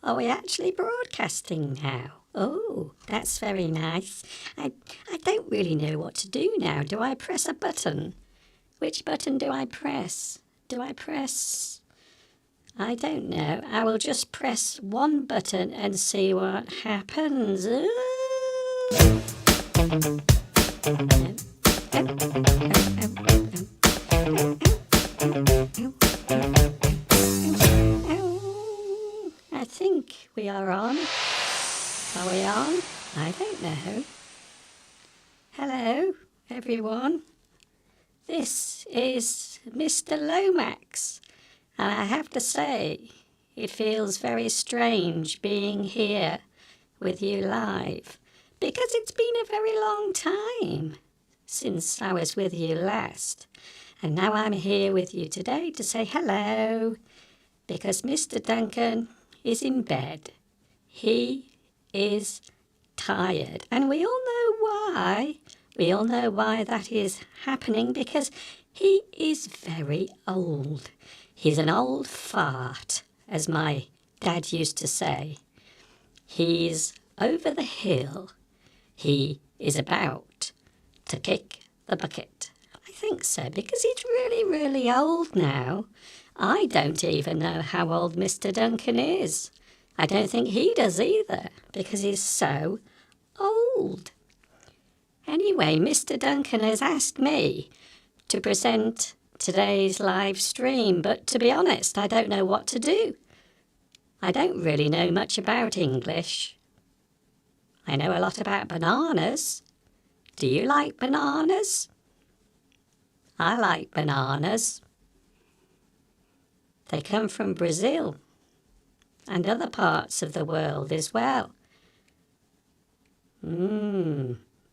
Are we actually broadcasting now? Oh, that's very nice. I don't really know what to do now. Do I press a button? Which button do I press? Do I press... I don't know. I will just press one button and see what happens. I think we are on. Are we on? I don't know. Hello, everyone. This is Mr. Lomax, and I have to say, it feels very strange being here with you live, because it's been a very long time since I was with you last, and now I'm here with you today to say hello, because Mr. Duncan is in bed. He is tired, and we all know why. We all know why that is happening, because he is very old. He's an old fart, as my dad used to say. He's over the hill. He is about to kick the bucket. I think so, because he's really, really old now. I don't even know how old Mr. Duncan is. I don't think he does either, because he's so old. Anyway, Mr. Duncan has asked me to present today's live stream, but to be honest, I don't know what to do. I don't really know much about English. I know a lot about bananas. Do you like bananas? I like bananas. They come from Brazil and other parts of the world as well.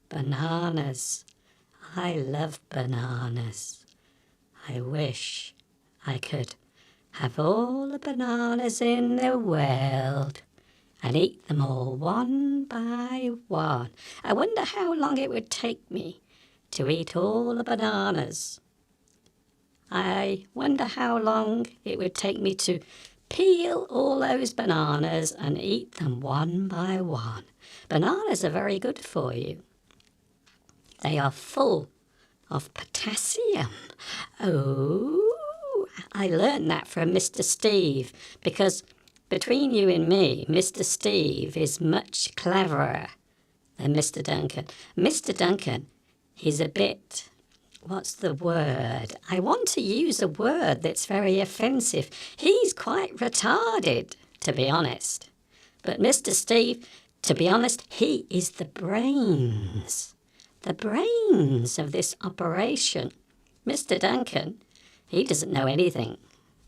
Bananas. I love bananas. I wish I could have all the bananas in the world and eat them all one by one. I wonder how long it would take me to eat all the bananas. I wonder how long it would take me to peel all those bananas and eat them one by one. Bananas are very good for you. They are full of potassium. Oh, I learned that from Mr. Steve, because between you and me, Mr. Steve is much cleverer than Mr. Duncan. Mr. Duncan, he's a bit... What's the word? I want to use a word that's very offensive. He's quite retarded, to be honest. But Mr. Steve, to be honest, he is the brains of this operation. Mr. Duncan, he doesn't know anything.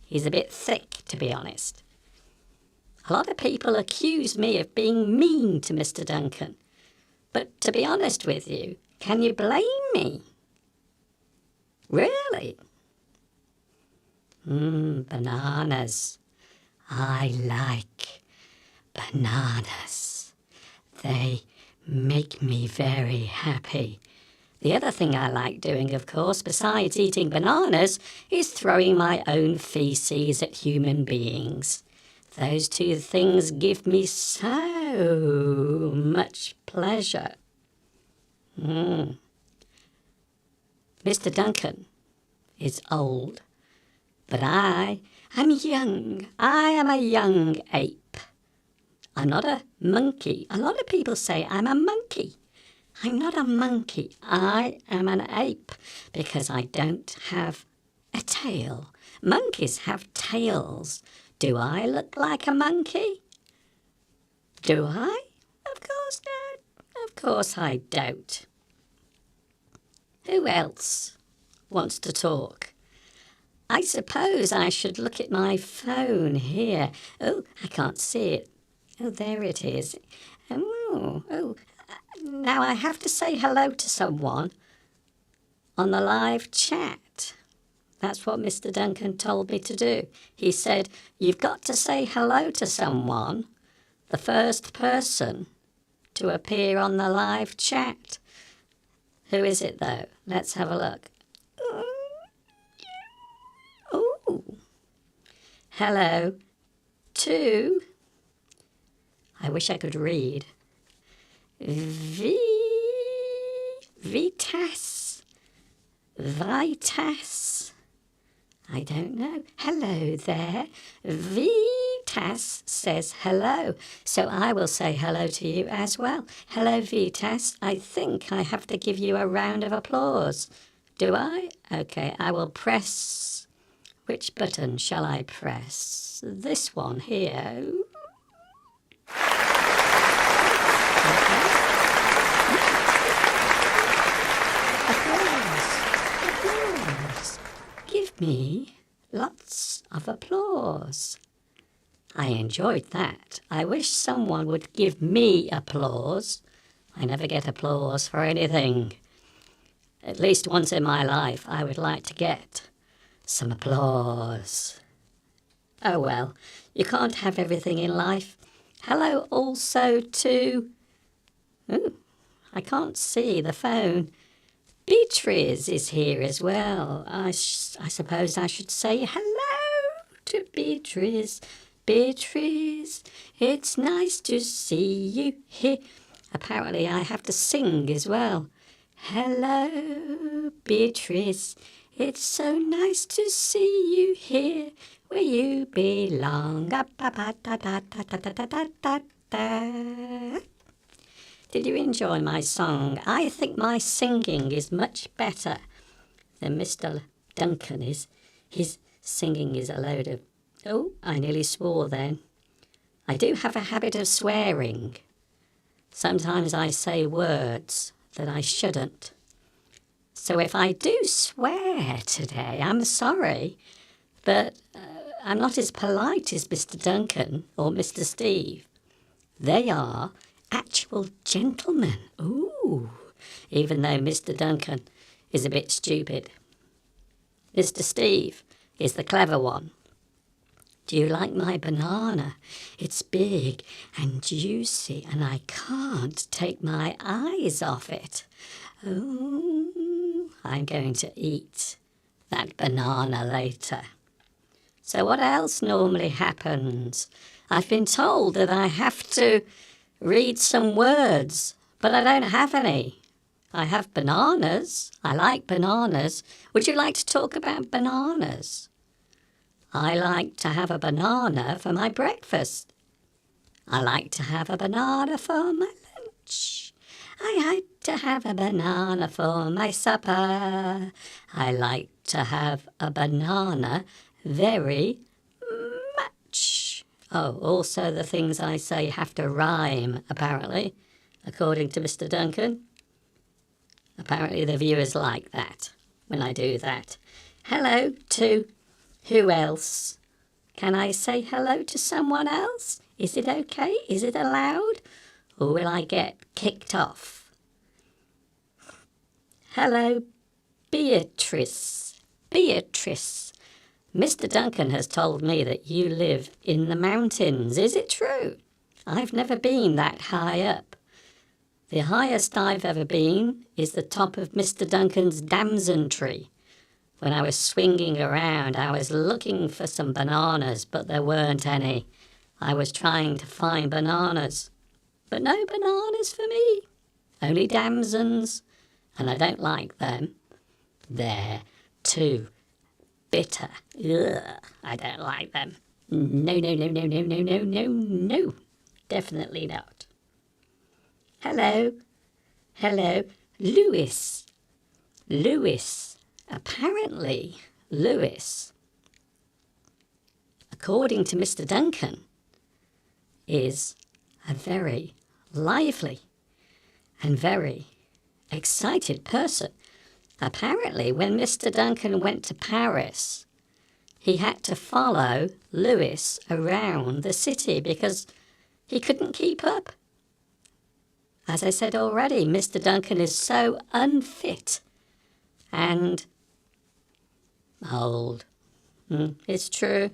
He's a bit thick, to be honest. A lot of people accuse me of being mean to Mr. Duncan. But to be honest with you, can you blame me? Really? Bananas. I like bananas. They make me very happy. The other thing I like doing, of course, besides eating bananas, is throwing my own feces at human beings. Those two things give me so much pleasure. Mr. Duncan is old, but I am young. I am a young ape. I'm not a monkey. A lot of people say I'm a monkey. I'm not a monkey. I am an ape because I don't have a tail. Monkeys have tails. Do I look like a monkey? Do I? Of course not. Of course I don't. Who else wants to talk? I suppose I should look at my phone here. Oh, I can't see it. Oh, there it is. Now I have to say hello to someone on the live chat. That's what Mr. Duncan told me to do. He said, you've got to say hello to someone, the first person to appear on the live chat. Who is it, though? Let's have a look. Oh. Hello to I wish I could read. Vitas. Vitas. I don't know. Hello there. Vitas says hello. So I will say hello to you as well. Hello, Vitas. I think I have to give you a round of applause. Do I? Okay, I will press... Which button shall I press? This one here. Applause. Give me lots of applause. I enjoyed that. I wish someone would give me applause. I never get applause for anything. At least once in my life, I would like to get some applause. Oh well, you can't have everything in life. Hello also to... Ooh, I can't see the phone. Beatrice is here as well. I suppose I should say hello to Beatrice. Beatrice, it's nice to see you here. Apparently I have to sing as well. Hello, Beatrice. It's so nice to see you here where you belong. Did you enjoy my song? I think my singing is much better than Mr. Duncan is. His singing is a load of... Oh, I nearly swore then. I do have a habit of swearing. Sometimes I say words that I shouldn't. So if I do swear today, I'm sorry, but I'm not as polite as Mr. Duncan or Mr. Steve. They are actual gentlemen. Ooh, even though Mr. Duncan is a bit stupid. Mr. Steve is the clever one. Do you like my banana? It's big and juicy and I can't take my eyes off it. Oh, I'm going to eat that banana later. So what else normally happens? I've been told that I have to read some words, but I don't have any. I have bananas. I like bananas. Would you like to talk about bananas? I like to have a banana for my breakfast. I like to have a banana for my lunch. I like to have a banana for my supper. I like to have a banana very much. Oh, also the things I say have to rhyme, apparently, according to Mr. Duncan. Apparently the viewers like that when I do that. Hello to who else? Can I say hello to someone else? Is it okay? Is it allowed? Or will I get kicked off? Hello, Beatrice. Beatrice. Mr. Duncan has told me that you live in the mountains. Is it true? I've never been that high up. The highest I've ever been is the top of Mr. Duncan's damson tree. When I was swinging around, I was looking for some bananas, but there weren't any. I was trying to find bananas, but no bananas for me. Only damsons, and I don't like them. They're too bitter. Ugh, I don't like them. No, no, no, no, no, no, no, no, no. Definitely not. Hello. Hello. Lewis. Lewis. Apparently, Lewis, according to Mr. Duncan, is a very lively and very excited person. Apparently, when Mr. Duncan went to Paris, he had to follow Lewis around the city because he couldn't keep up. As I said already, Mr. Duncan is so unfit and old. It's true,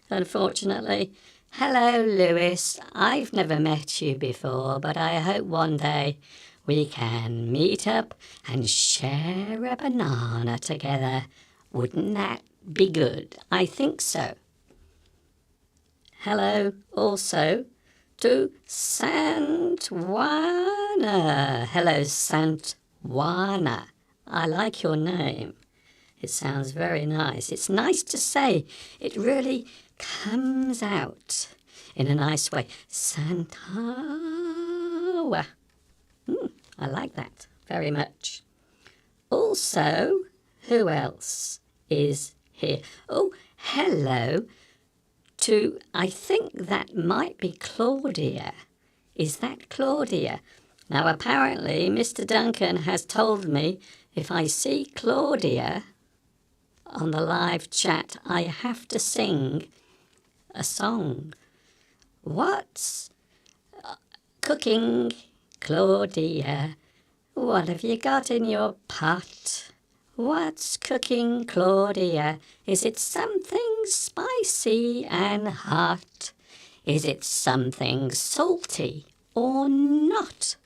unfortunately. Hello, Lewis. I've never met you before, but I hope one day we can meet up and share a banana together. Wouldn't that be good? I think so. Hello also to Santwana. Hello, Santwana. I like your name. It sounds very nice. It's nice to say. It really comes out in a nice way. Santawa. I like that very much. Also, who else is here? Oh, hello to, I think that might be Claudia. Is that Claudia? Now, apparently, Mr. Duncan has told me if I see Claudia on the live chat, I have to sing a song. What's cooking, Claudia? What have you got in your pot? What's cooking, Claudia? Is it something spicy and hot? Is it something salty or not?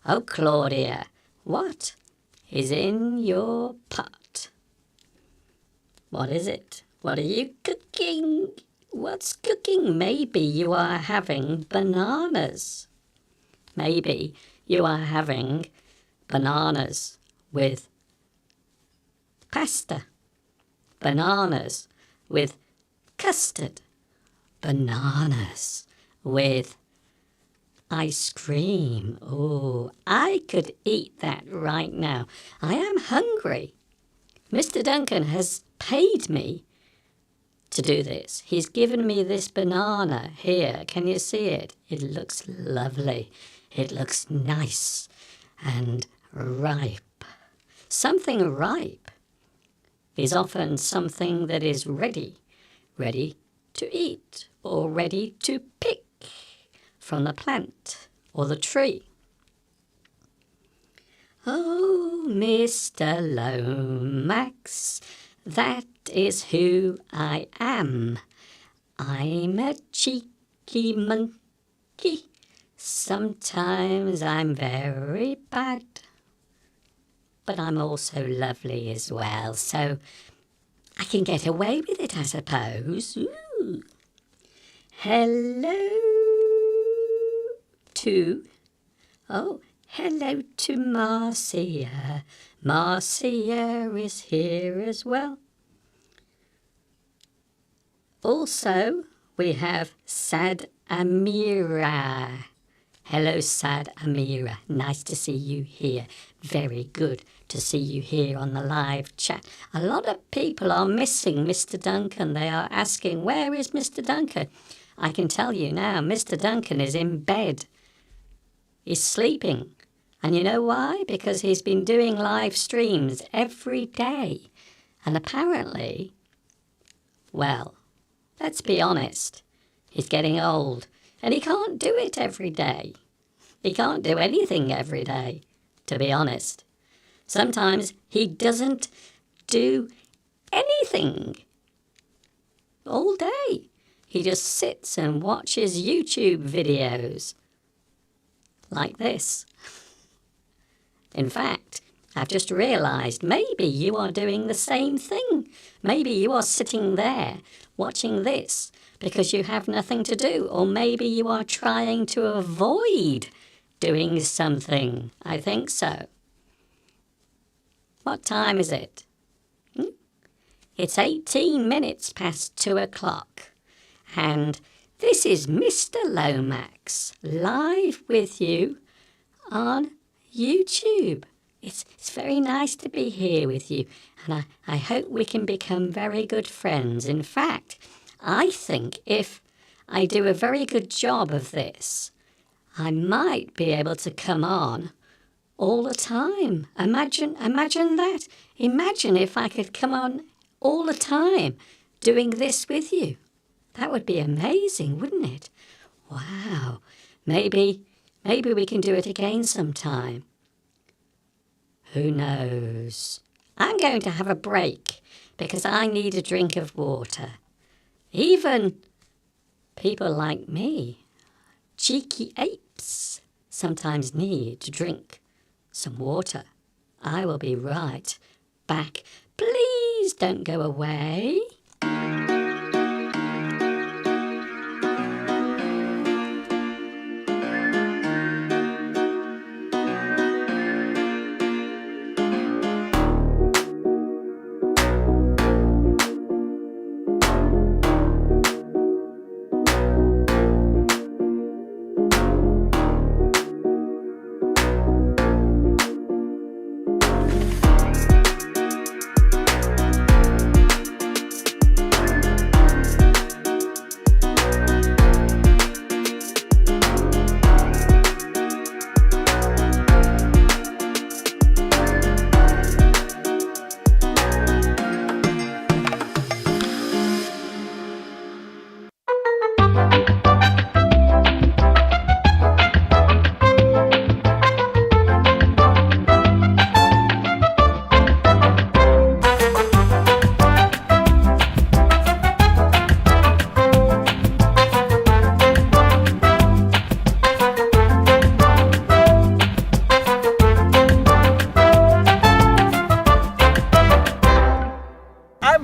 Oh, Claudia, what is in your pot? What is it? What are you cooking? What's cooking? Maybe you are having bananas. Maybe you are having bananas with pasta. Bananas with custard. Bananas with ice cream. Oh, I could eat that right now. I am hungry. Mr. Duncan has paid me to do this. He's given me this banana here. Can you see it? It looks lovely. It looks nice and ripe. Something ripe is often something that is ready to eat or ready to pick from the plant or the tree. Oh, Mr. Lomax, that is who I am. I'm a cheeky monkey. Sometimes I'm very bad, but I'm also lovely as well, so I can get away with it, I suppose. Ooh. Hello to Marcia. Marcia is here as well. Also, we have Sad Amira. Hello, Sad Amira. Nice to see you here. Very good to see you here on the live chat. A lot of people are missing Mr. Duncan. They are asking, where is Mr. Duncan? I can tell you now, Mr. Duncan is in bed. He's sleeping. And you know why? Because he's been doing live streams every day. And apparently, well, let's be honest, he's getting old. And he can't do it every day. He can't do anything every day, to be honest. Sometimes he doesn't do anything all day. He just sits and watches YouTube videos like this. In fact, I've just realised maybe you are doing the same thing. Maybe you are sitting there watching this because you have nothing to do, or maybe you are trying to avoid doing something. I think so. What time is it? It's 18 minutes past 2 o'clock. And this is Mr. Lomax live with you on YouTube. It's very nice to be here with you, and I hope we can become very good friends. In fact, I think if I do a very good job of this, I might be able to come on all the time. Imagine that. Imagine if I could come on all the time doing this with you. That would be amazing, wouldn't it? Wow. Maybe we can do it again sometime. Who knows? I'm going to have a break because I need a drink of water. Even people like me, cheeky apes, sometimes need to drink some water. I will be right back. Please don't go away.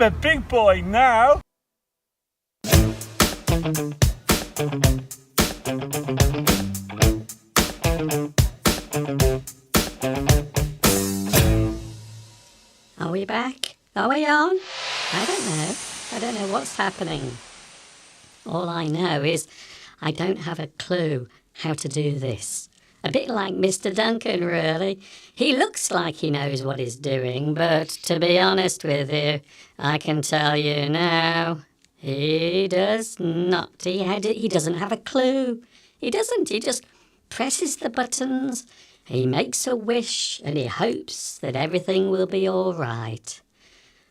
I'm a big boy now. Are we back? Are we on? I don't know. I don't know what's happening. All I know is I don't have a clue how to do this. A bit like Mr. Duncan, really. He looks like he knows what he's doing, but to be honest with you, I can tell you now, he does not. He doesn't have a clue. He doesn't. He just presses the buttons, he makes a wish, and he hopes that everything will be all right.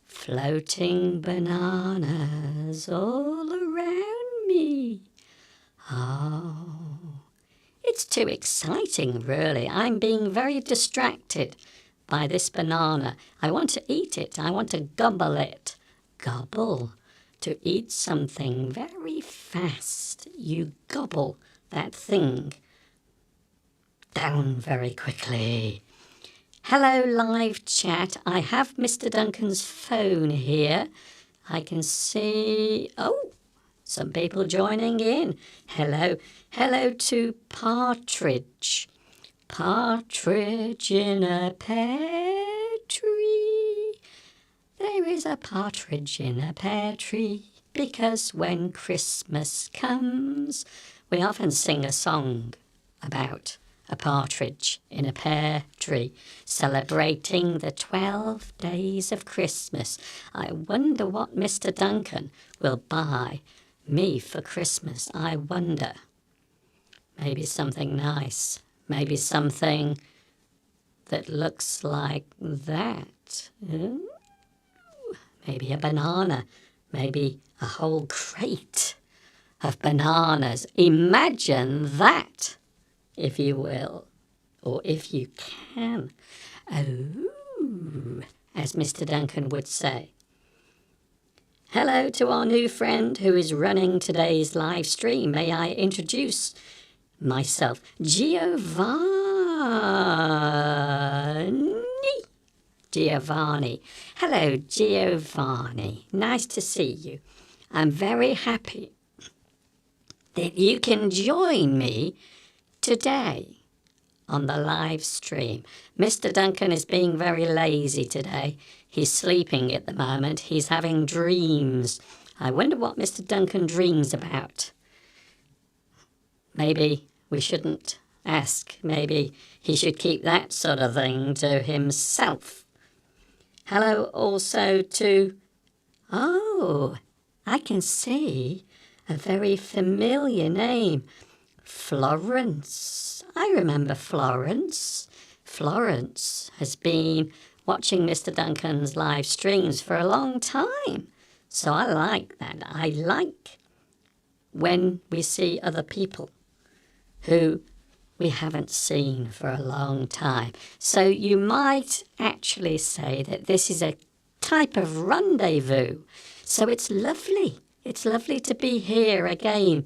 Floating bananas all around me. Oh, it's too exciting, really. I'm being very distracted by this banana. I want to eat it. I want to gobble it. Gobble. To eat something very fast. You gobble that thing down very quickly. Hello, live chat. I have Mr. Duncan's phone here. I can see... Oh, some people joining in. Hello. Hello to Partridge. Partridge in a pear tree. There is a partridge in a pear tree, because when Christmas comes... We often sing a song about a partridge in a pear tree, celebrating the 12 days of Christmas. I wonder what Mr. Duncan will buy me for Christmas. I wonder. Maybe something nice. Maybe something that looks like that. Ooh. Maybe a banana. Maybe a whole crate of bananas. Imagine that, if you will, or if you can. Oh, as Mr. Duncan would say. Hello to our new friend who is running today's live stream. May I introduce myself? Giovanni. Hello, Giovanni. Nice to see you. I'm very happy that you can join me today on the live stream. Mr. Duncan is being very lazy today. He's sleeping at the moment. He's having dreams. I wonder what Mr. Duncan dreams about. Maybe we shouldn't ask. Maybe he should keep that sort of thing to himself. Hello also to... Oh, I can see a very familiar name. Florence. I remember Florence. Florence has been watching Mr. Duncan's live streams for a long time. So I like that. I like when we see other people who we haven't seen for a long time. So you might actually say that this is a type of rendezvous. So it's lovely. It's lovely to be here again.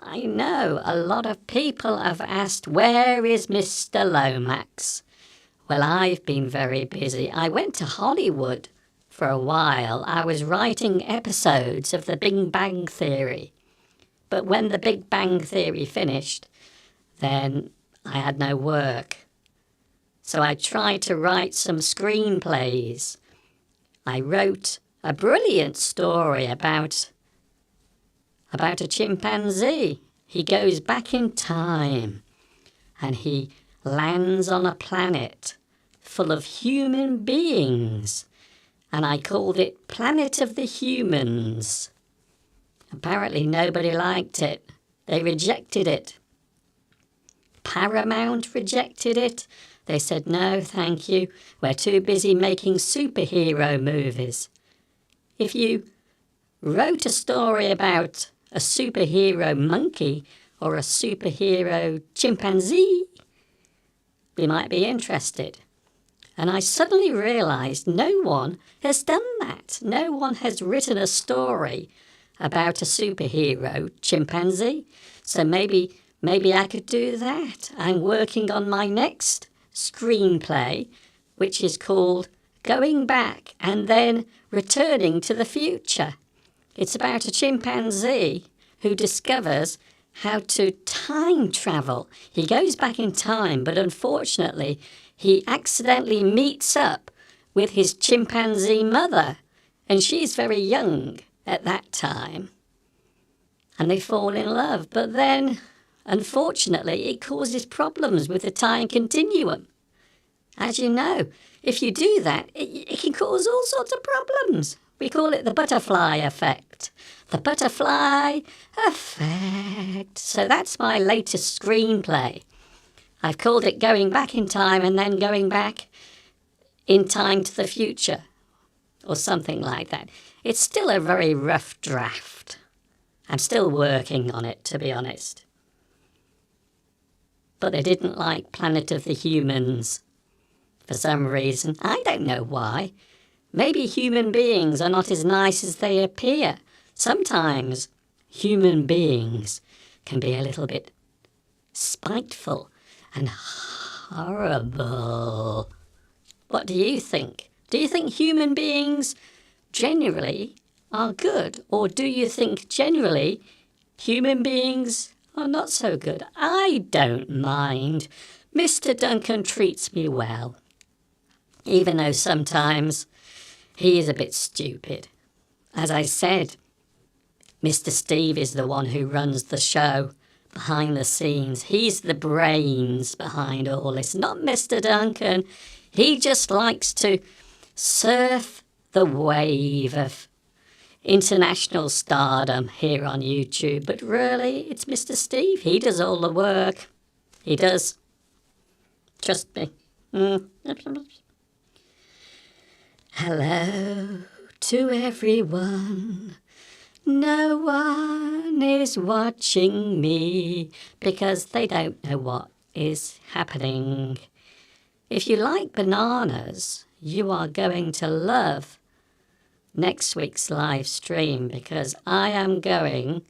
I know a lot of people have asked, where is Mr. Lomax? Well, I've been very busy. I went to Hollywood for a while. I was writing episodes of The Big Bang Theory. But when The Big Bang Theory finished, then I had no work. So I tried to write some screenplays. I wrote a brilliant story about a chimpanzee. He goes back in time and he lands on a planet full of human beings. And I called it Planet of the Humans. Apparently nobody liked it. They rejected it. Paramount rejected it. They said, no, thank you. We're too busy making superhero movies. If you wrote a story about a superhero monkey or a superhero chimpanzee, we might be interested. And I suddenly realised no one has done that. No one has written a story about a superhero chimpanzee. So maybe I could do that. I'm working on my next screenplay, which is called going back and then returning to the future. It's about a chimpanzee who discovers how to time travel. He goes back in time, but unfortunately, he accidentally meets up with his chimpanzee mother, and she's very young at that time. And they fall in love, but then, unfortunately, it causes problems with the time continuum. As you know, if you do that, it can cause all sorts of problems. We call it the butterfly effect. The butterfly effect. So that's my latest screenplay. I've called it Going Back in Time and then Going Back in Time to the Future, or something like that. It's still a very rough draft. I'm still working on it, to be honest. But they didn't like Planet of the Humans for some reason. I don't know why. Maybe human beings are not as nice as they appear. Sometimes human beings can be a little bit spiteful and horrible. What do you think? Do you think human beings generally are good? Or do you think generally human beings are not so good? I don't mind. Mr. Duncan treats me well, even though sometimes he is a bit stupid. As I said, Mr. Steve is the one who runs the show behind the scenes. He's the brains behind all this, not Mr. Duncan. He just likes to surf the wave of international stardom here on YouTube. But really, it's Mr. Steve. He does all the work. He does. Trust me. Hello to everyone. No one is watching me because they don't know what is happening. If you like bananas, you are going to love next week's live stream because I am going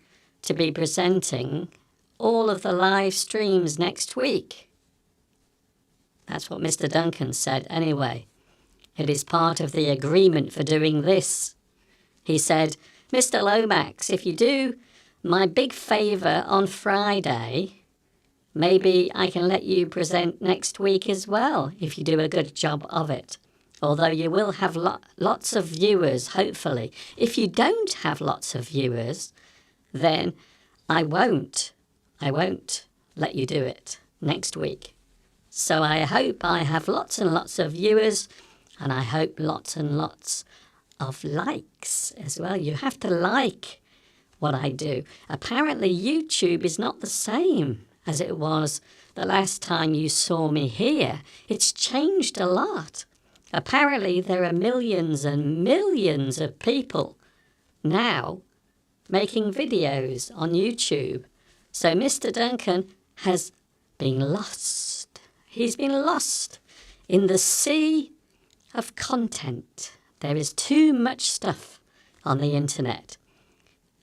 to be presenting all of the live streams next week. That's what Mr. Duncan said anyway. It is part of the agreement for doing this. He said, Mr. Lomax, if you do my big favour on Friday, maybe I can let you present next week as well, if you do a good job of it. Although you will have lots of viewers, hopefully. If you don't have lots of viewers, then I won't let you do it next week. So I hope I have lots and lots of viewers, and I hope lots and lots of likes as well. You have to like what I do. Apparently YouTube is not the same as it was the last time you saw me here. It's changed a lot. Apparently there are millions and millions of people now making videos on YouTube. So Mr. Duncan has been lost. He's been lost in the sea of content. There is too much stuff on the internet.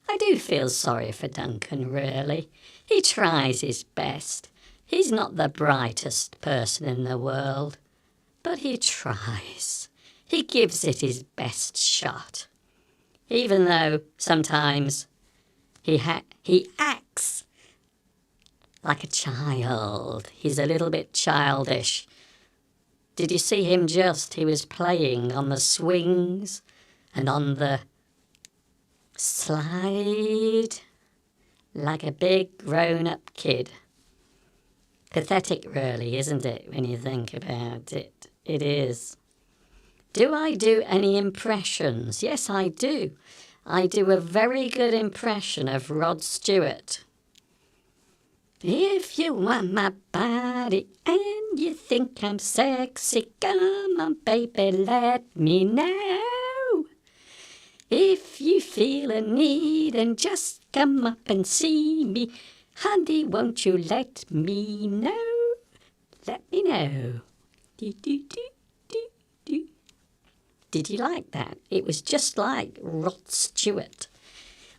I do feel sorry for Duncan, really. He tries his best. He's not the brightest person in the world, but he tries. He gives it his best shot. Even though sometimes he acts like a child. He's a little bit childish. Did you see him just? He was playing on the swings and on the slide like a big grown-up kid. Pathetic, really, isn't it, when you think about it? It is. Do I do any impressions? Yes, I do. I do a very good impression of Rod Stewart. If you want my body and you think I'm sexy, come on, baby, let me know. If you feel a need and just come up and see me, honey, won't you let me know? Let me know. Do, do, do, do, do. Did you like that? It was just like Rod Stewart.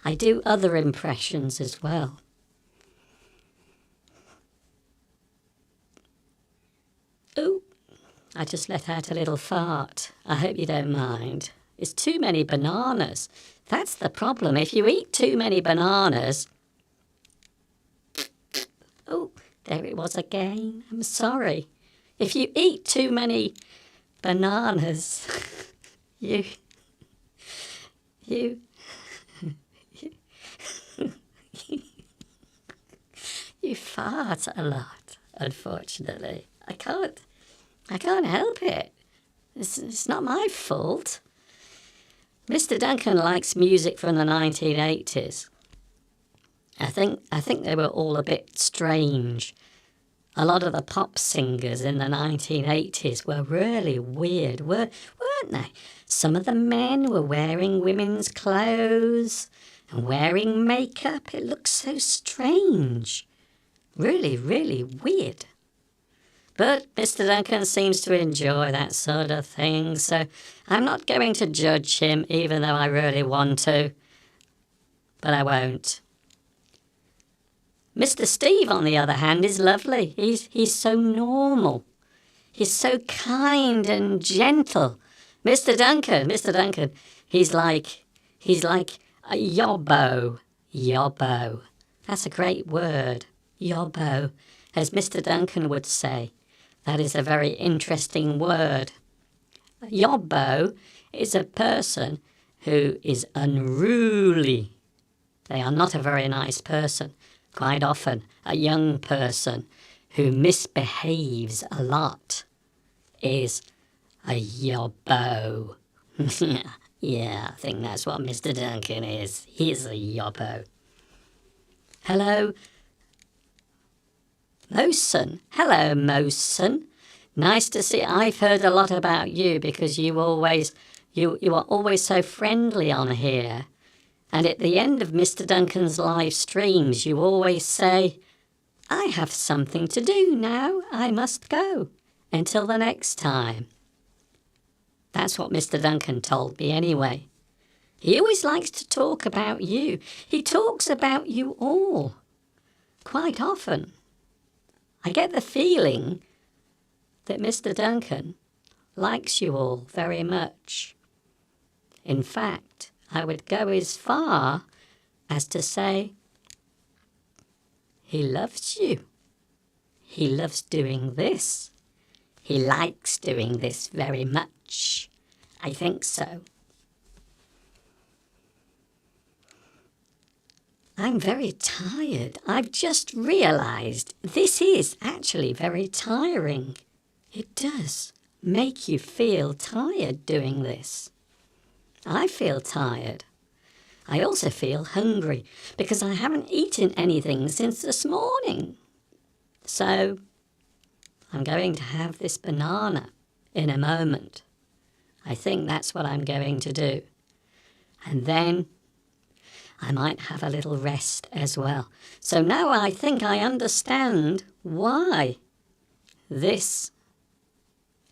I do other impressions as well. Oh, I just let out a little fart. I hope you don't mind. It's too many bananas. That's the problem. If you eat too many bananas... Oh, there it was again. I'm sorry. If you eat too many bananas, you fart a lot, unfortunately. I can't help it. It's not my fault. Mr. Duncan likes music from the 1980s. I think they were all a bit strange. A lot of the pop singers in the 1980s were really weird, weren't they? Some of the men were wearing women's clothes and wearing makeup. It looked so strange. Really, really weird. But Mr. Duncan seems to enjoy that sort of thing, so I'm not going to judge him, even though I really want to. But I won't. Mr. Steve, on the other hand, is lovely. He's so normal. He's so kind and gentle. Mr. Duncan, he's like a yobbo. Yobbo. That's a great word. Yobbo, as Mr. Duncan would say. That is a very interesting word. Yobbo is a person who is unruly. They are not a very nice person. Quite often, a young person who misbehaves a lot is a yobbo. Yeah, I think that's what Mr. Duncan is. He's a yobbo. Hello, Mosen. Hello, Mosen. Nice to see. I've heard a lot about you because you are always so friendly on here. And at the end of Mr. Duncan's live streams, you always say, I have something to do now. I must go. Until the next time. That's what Mr. Duncan told me anyway. He always likes to talk about you. He talks about you all. Quite often. I get the feeling that Mr. Duncan likes you all very much. In fact, I would go as far as to say he loves you. He loves doing this. He likes doing this very much. I think so. I'm very tired. I've just realised this is actually very tiring. It does make you feel tired doing this. I feel tired. I also feel hungry because I haven't eaten anything since this morning. So I'm going to have this banana in a moment. I think that's what I'm going to do. And then I might have a little rest as well. So now I think I understand why this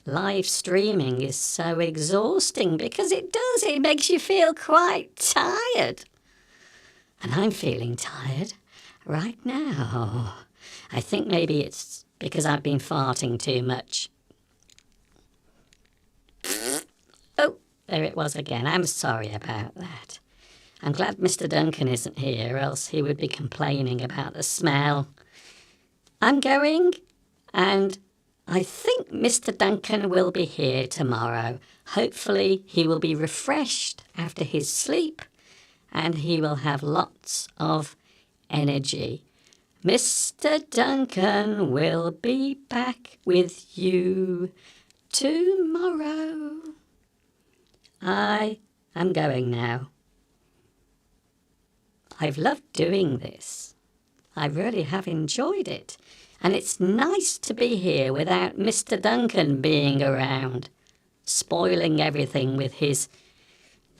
live streaming is so exhausting, because it does. It makes you feel quite tired. And I'm feeling tired right now. I think maybe it's because I've been farting too much. Oh, there it was again. I'm sorry about that. I'm glad Mr. Duncan isn't here, else he would be complaining about the smell. I'm going, and I think Mr. Duncan will be here tomorrow. Hopefully he will be refreshed after his sleep, and he will have lots of energy. Mr. Duncan will be back with you tomorrow. I am going now. I've loved doing this. I really have enjoyed it. And it's nice to be here without Mr. Duncan being around, spoiling everything with his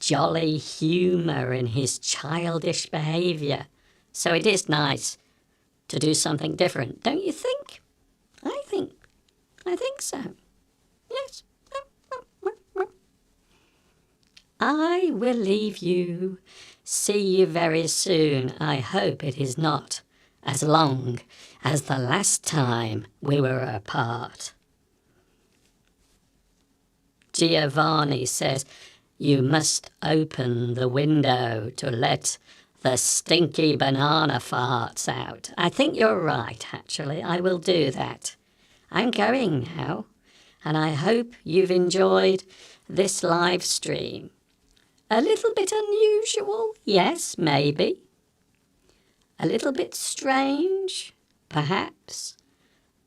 jolly humour and his childish behaviour. So it is nice to do something different, don't you think? I think so. Yes. I will leave you. See you very soon. I hope it is not as long as the last time we were apart. Giovanni says, you must open the window to let the stinky banana farts out. I think you're right, actually. I will do that. I'm going now, and I hope you've enjoyed this live stream. A little bit unusual, yes, maybe. A little bit strange, perhaps.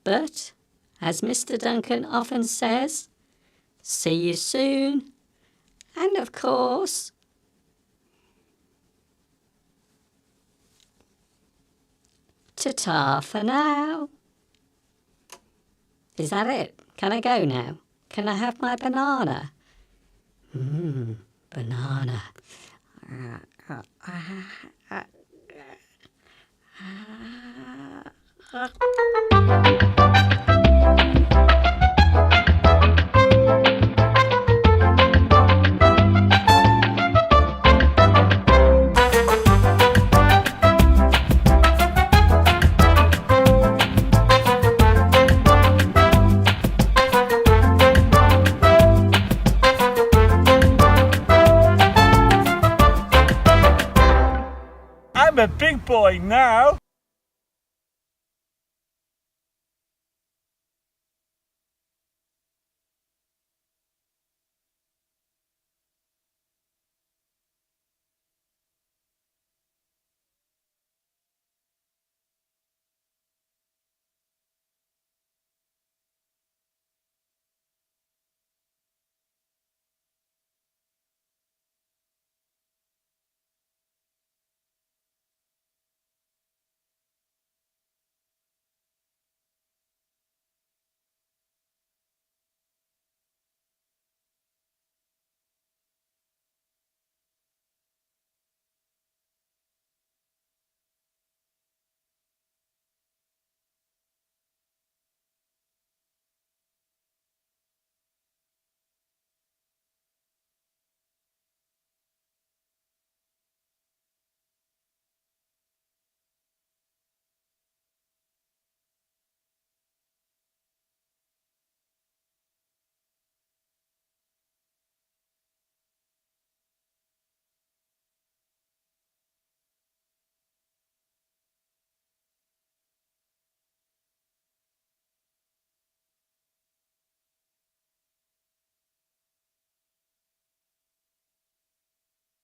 But, as Mr. Duncan often says, see you soon. And of course, ta-ta for now. Is that it? Can I go now? Can I have my banana? Banana. I'm a big boy now.